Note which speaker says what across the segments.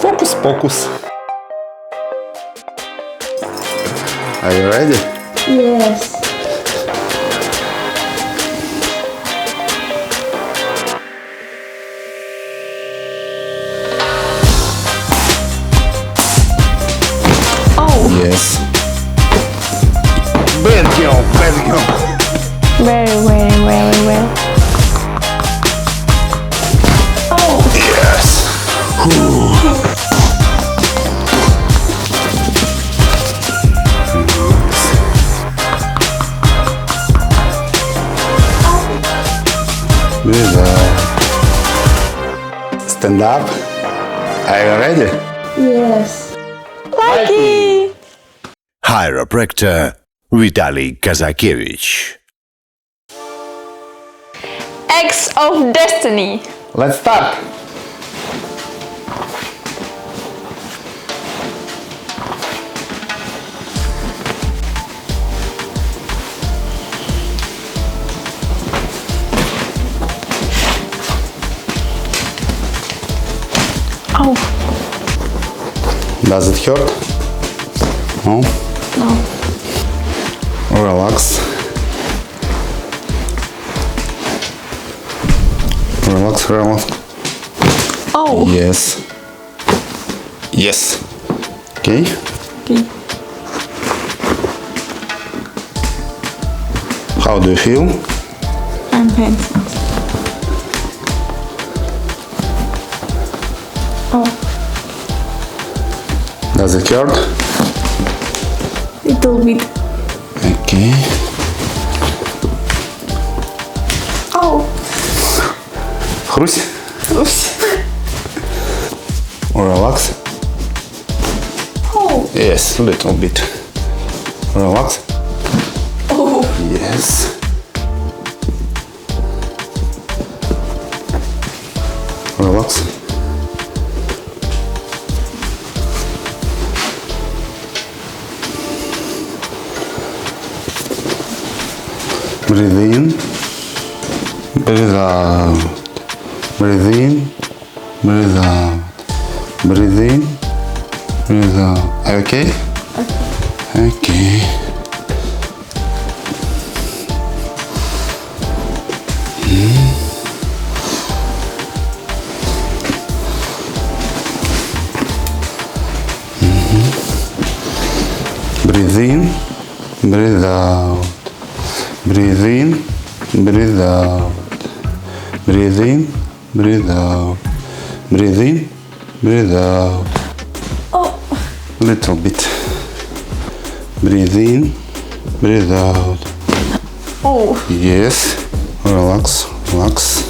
Speaker 1: Focus, focus. Are you ready?
Speaker 2: Yes. Oh.
Speaker 1: Yes. Bad girl, bad girl.
Speaker 2: Very well. Oh.
Speaker 1: Yes. Breathe out. Stand up. Are you ready?
Speaker 2: Yes. Lucky.
Speaker 3: Chiropractor Vitaly Kazakevich.
Speaker 2: Eggs of Destiny.
Speaker 1: Let's start.
Speaker 2: Oh.
Speaker 1: Does it hurt? No?
Speaker 2: No.
Speaker 1: Relax. Relax, relax.
Speaker 2: Oh.
Speaker 1: Yes. Yes. Okay.
Speaker 2: Okay.
Speaker 1: How do you feel?
Speaker 2: I'm fine. Oh.
Speaker 1: Does it hurt?
Speaker 2: Little bit.
Speaker 1: Okay.
Speaker 2: Oh.
Speaker 1: Хрусь.
Speaker 2: Oops.
Speaker 1: Relax.
Speaker 2: Oh.
Speaker 1: Yes, little bit. Relax.
Speaker 2: Oh.
Speaker 1: Yes. Relax. Breathe in. Breathe out. Breathe in. Breathe out. Breathe in. Breathe out. Are you okay? Okay. Breathe in, breathe out. Breathe in, breathe out. Breathe in, breathe out. Breathe in, breathe out.
Speaker 2: Oh.
Speaker 1: Little bit. Breathe in, breathe out.
Speaker 2: Oh.
Speaker 1: Yes. Relax, relax.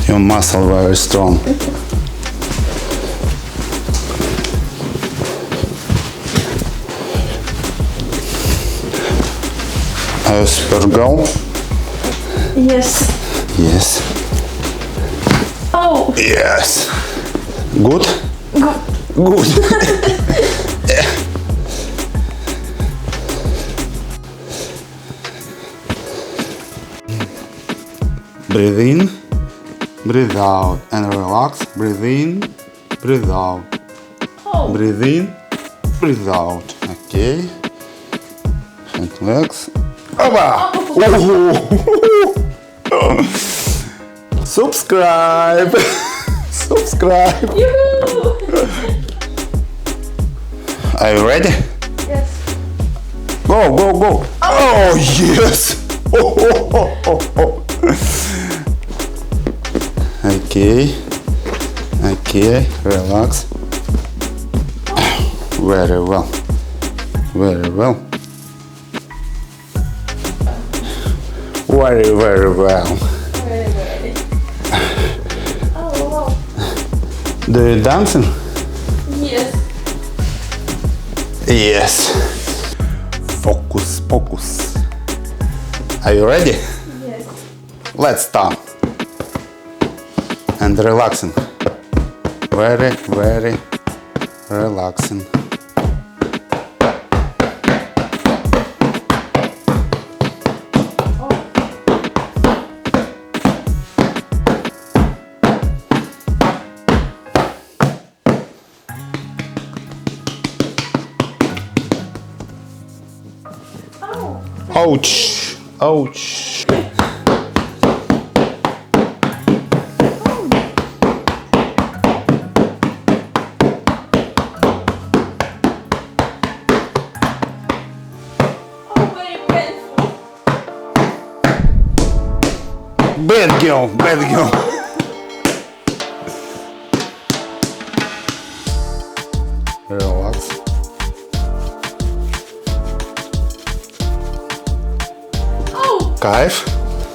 Speaker 1: Your muscle very strong. Are you super girl?
Speaker 2: Yes.
Speaker 1: Yes.
Speaker 2: Oh.
Speaker 1: Yes. Good?
Speaker 2: Good.
Speaker 1: Good. Breathe in, breathe out, and relax. Breathe in, breathe out.
Speaker 2: Oh.
Speaker 1: Breathe in, breathe out. Okay. And legs. Opa! Oh. Subscribe. Subscribe.
Speaker 2: Yoo-hoo.
Speaker 1: Are you ready?
Speaker 2: Yes.
Speaker 1: Go, go, go. Oh, yes. Oh. Okay. Okay. Relax. Very well. Very well. Very, very well.
Speaker 2: Very. Oh, wow.
Speaker 1: Do you dancing?
Speaker 2: Yes.
Speaker 1: Yes. Focus, focus. Are you ready?
Speaker 2: Yes.
Speaker 1: Let's start. And relaxing. Very, very relaxing. Ouch! Ouch!
Speaker 2: Oh, very painful.
Speaker 1: Bad girl, bad girl. Relax.
Speaker 2: Oh,
Speaker 1: Кайф.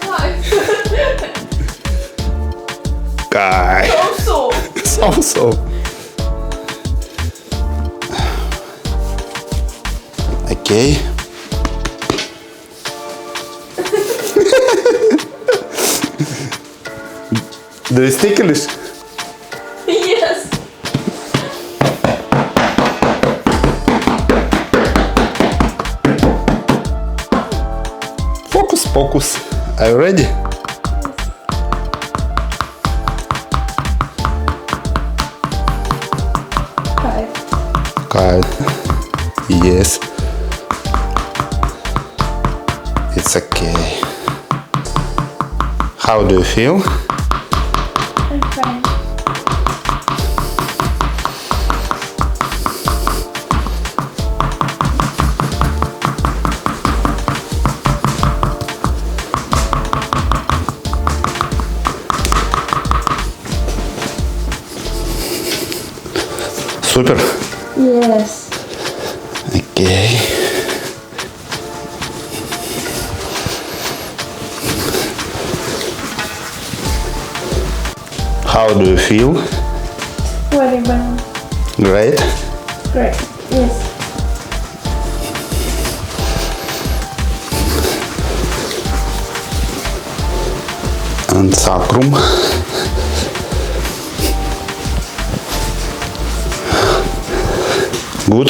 Speaker 2: nice.
Speaker 1: Кайф.
Speaker 2: Also,
Speaker 1: So. Окей. Do you speak English?
Speaker 2: yes.
Speaker 1: Focus. Are you ready?
Speaker 2: Five.
Speaker 1: Kyle. Yes. It's okay. How do you feel?
Speaker 2: I'm fine.
Speaker 1: Super.
Speaker 2: Yes.
Speaker 1: Okay. How do you feel?
Speaker 2: Very well.
Speaker 1: Great.
Speaker 2: Great. Yes.
Speaker 1: And sacrum. Good.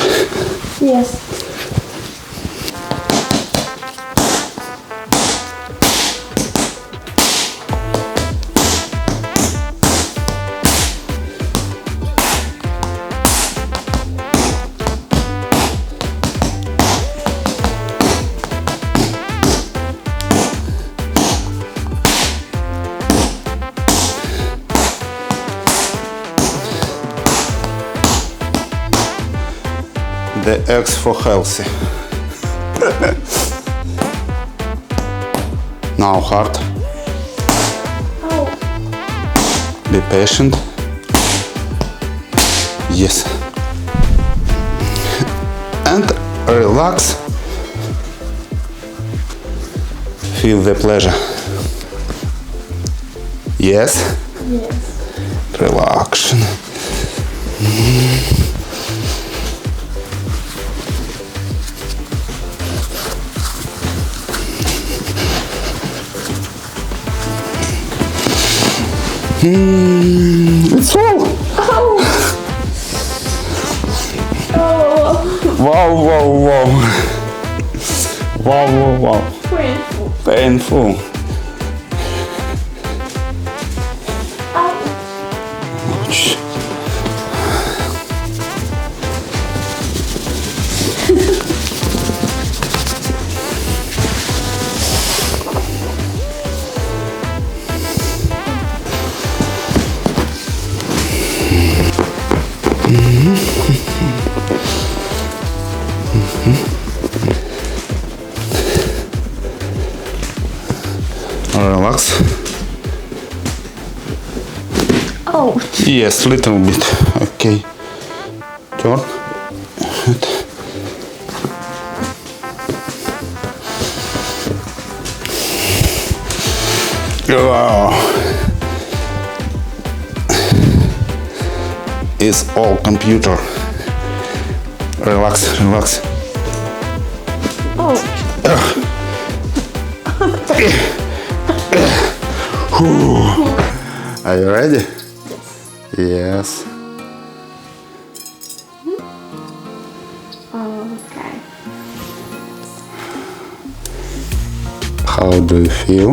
Speaker 2: Yes.
Speaker 1: The eggs for healthy. Now hard.
Speaker 2: Oh,
Speaker 1: Be patient. Yes. And relax. Feel the pleasure. Yes.
Speaker 2: yes.
Speaker 1: Relax. It's all.
Speaker 2: Oh. Oh,
Speaker 1: Wow. Wow.
Speaker 2: painful.
Speaker 1: Painful.
Speaker 2: Oh,
Speaker 1: Ouch. Relax.
Speaker 2: oh.
Speaker 1: Yes, little bit. Okay. Turn. Wow. It's all computer. Relax.
Speaker 2: Oh,
Speaker 1: Are you ready? Yes.
Speaker 2: okay.
Speaker 1: How do you feel?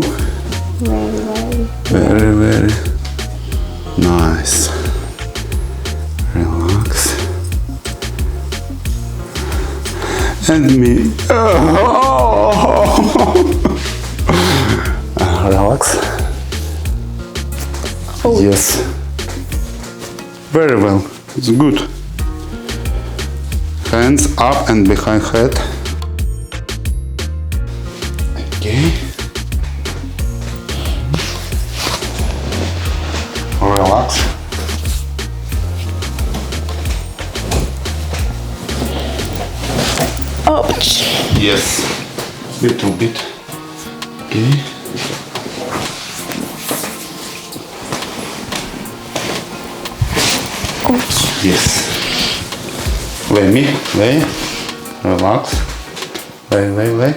Speaker 2: Very.
Speaker 1: Very nice. Relax. And me. Oh. Yes. Very well. It's good. Hands up and behind head. Okay. Relax.
Speaker 2: Ouch.
Speaker 1: Yes. Little bit. Okay.
Speaker 2: Ouch.
Speaker 1: Yes. Lay. Relax. Lay.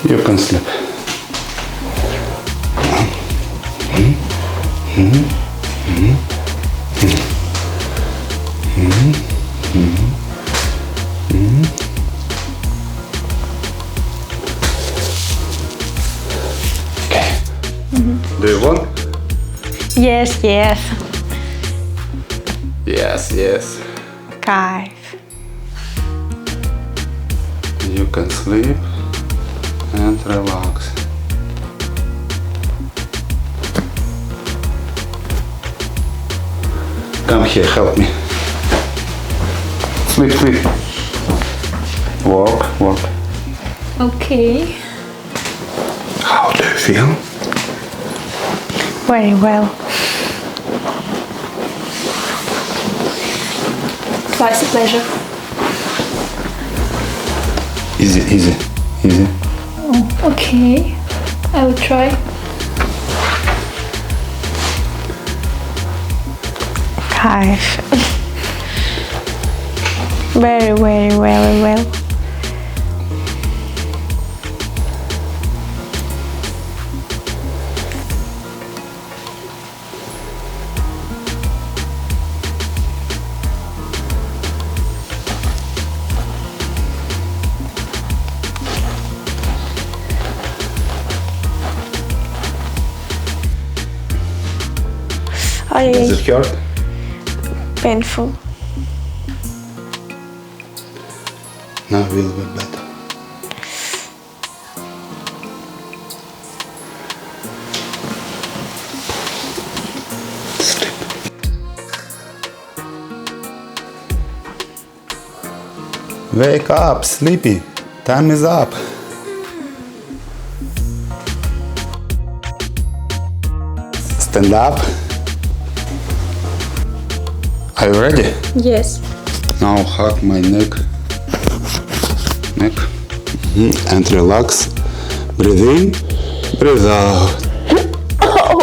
Speaker 1: You can sleep. Okay. Do you want?
Speaker 2: Yes, yes.
Speaker 1: Yes.
Speaker 2: Кайф.
Speaker 1: You can sleep and relax. Come here, help me. Sleep. Walk.
Speaker 2: Okay.
Speaker 1: How do you feel?
Speaker 2: Very well. Twice a pleasure.
Speaker 1: Easy.
Speaker 2: Okay. I will try. Кайф. Very well.
Speaker 1: Does it hurt?
Speaker 2: Painful.
Speaker 1: Now will be better. Sleep. Wake up, sleepy. Time is up. Stand up. Are you ready?
Speaker 2: Yes.
Speaker 1: Now hug my neck. And relax. Breathe in, breathe out. Oh,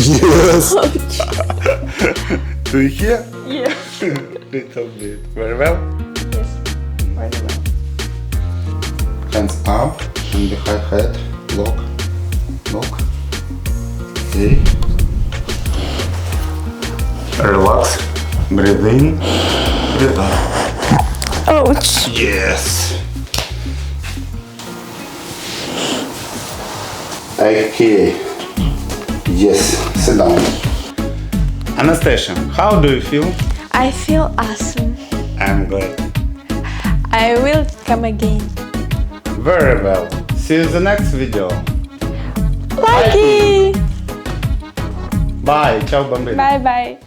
Speaker 1: yes. Do you hear?
Speaker 2: Yeah.
Speaker 1: Little bit. Very well.
Speaker 2: Yes. Very well.
Speaker 1: Hands up and behind head. Lock. Okay. Relax. Breathe in, breathe out.
Speaker 2: Ouch.
Speaker 1: Yes. Okay. Yes. Sit down. Anastasia, how do you feel?
Speaker 2: I feel awesome.
Speaker 1: I'm glad.
Speaker 2: I will come again.
Speaker 1: Very well. See you in the next video.
Speaker 2: Lucky.
Speaker 1: Bye. Ciao, bambino.
Speaker 2: Bye.